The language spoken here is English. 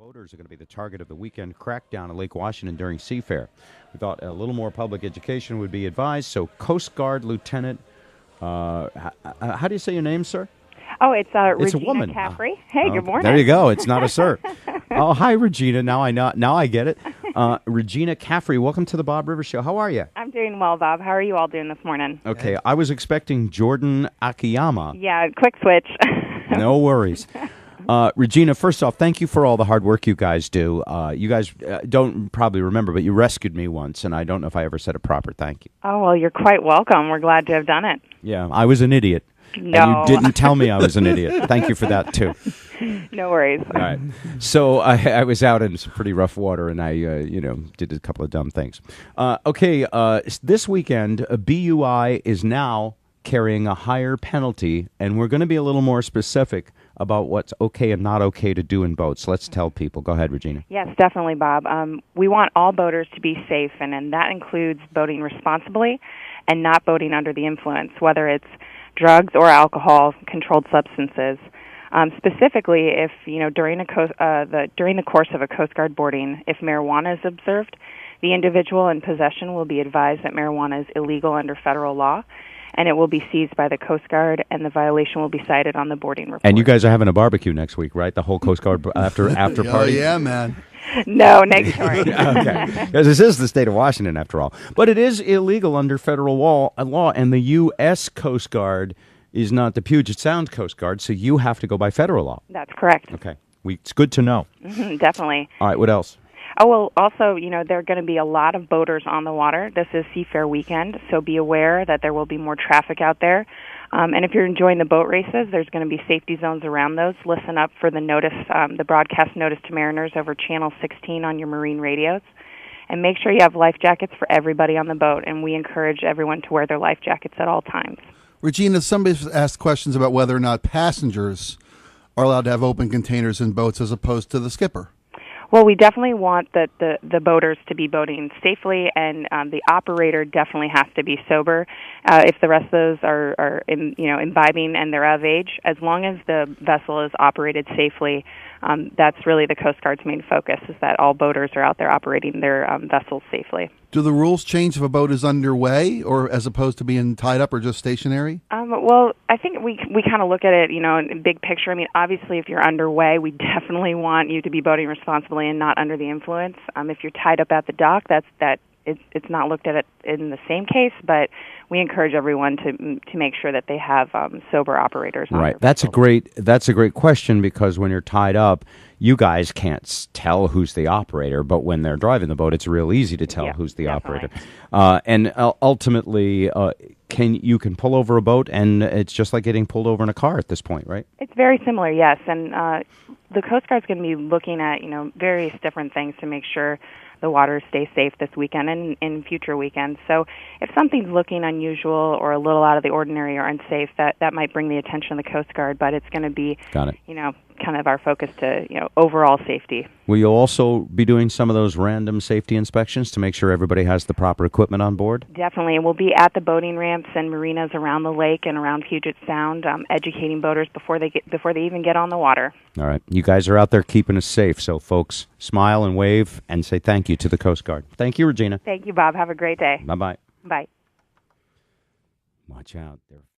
Boaters are going to be the target of the weekend crackdown at Lake Washington during Seafair. We thought a little more public education would be advised. So, Coast Guard Lieutenant, how do you say your name, sir? Oh, it's It's Regina a woman. Caffrey. Hey, good morning. There you go. It's not a sir. Oh, hi, Regina. Now I get it. Regina Caffrey, welcome to the Bob Rivers Show. How are you? I'm doing well, Bob. How are you all doing this morning? Okay, I was expecting Jordan Akiyama. Yeah, quick switch. No worries. Regina, first off, thank you for all the hard work you guys do. You guys don't probably remember, but you rescued me once, and I don't know if I ever said a proper thank you. Oh, well, you're quite welcome. We're glad to have done it. Yeah, I was an idiot. No. And you didn't tell me I was an idiot. Thank you for that, too. No worries. All right. So I was out in some pretty rough water, and I, did a couple of dumb things. This weekend, a BUI is now carrying a higher penalty, and we're going to be a little more specific about what's okay and not okay to do in boats. Let's tell people. Go ahead, Regina. Yes, definitely, Bob. We want all boaters to be safe, and that includes boating responsibly and not boating under the influence, whether it's drugs or alcohol, controlled substances. Specifically, if during the course of a Coast Guard boarding, if marijuana is observed, the individual in possession will be advised that marijuana is illegal under federal law, and it will be seized by the Coast Guard, and the violation will be cited on the boarding report. And you guys are having a barbecue next week, right? The whole Coast Guard after party. Oh yeah, man. No, next story. Okay, because this is the state of Washington, after all. But it is illegal under federal law, and the U.S. Coast Guard is not the Puget Sound Coast Guard, so you have to go by federal law. That's correct. Okay, it's good to know. Definitely. All right, what else? Oh, well, also, there are going to be a lot of boaters on the water. This is Seafair weekend, so be aware that there will be more traffic out there. And if you're enjoying the boat races, there's going to be safety zones around those. Listen up for the notice, the broadcast notice to mariners over Channel 16 on your marine radios. And make sure you have life jackets for everybody on the boat, and we encourage everyone to wear their life jackets at all times. Regina, somebody's asked questions about whether or not passengers are allowed to have open containers in boats as opposed to the skipper. Well, we definitely want the boaters to be boating safely, and the operator definitely has to be sober. If the rest of those are imbibing and they're of age, as long as the vessel is operated safely, that's really the Coast Guard's main focus, is that all boaters are out there operating their vessels safely. Do the rules change if a boat is underway, or as opposed to being tied up or just stationary? Well, I think we kind of look at it, in big picture. I mean, obviously, if you're underway, we definitely want you to be boating responsibly and not under the influence. If you're tied up at the dock, it's not looked at it in the same case, but we encourage everyone to make sure that they have sober operators. Right. That's a great question, because when you're tied up, you guys can't tell who's the operator, but when they're driving the boat, it's real easy to tell who's the operator. And ultimately, you can pull over a boat, and it's just like getting pulled over in a car at this point, right? It's very similar, yes. And the Coast Guard's going to be looking at various different things to make sure the waters stay safe this weekend and in future weekends. So if something's looking unusual or a little out of the ordinary or unsafe, that might bring the attention of the Coast Guard, but it's going to be, kind of our focus to, overall safety. Will you also be doing some of those random safety inspections to make sure everybody has the proper equipment on board? Definitely. We'll be at the boating ramps and marinas around the lake and around Puget Sound, educating boaters before they even get on the water. All right. You guys are out there keeping us safe, so folks, smile and wave and say thank you to the Coast Guard. Thank you, Regina. Thank you, Bob. Have a great day. Bye-bye. Bye. Watch out.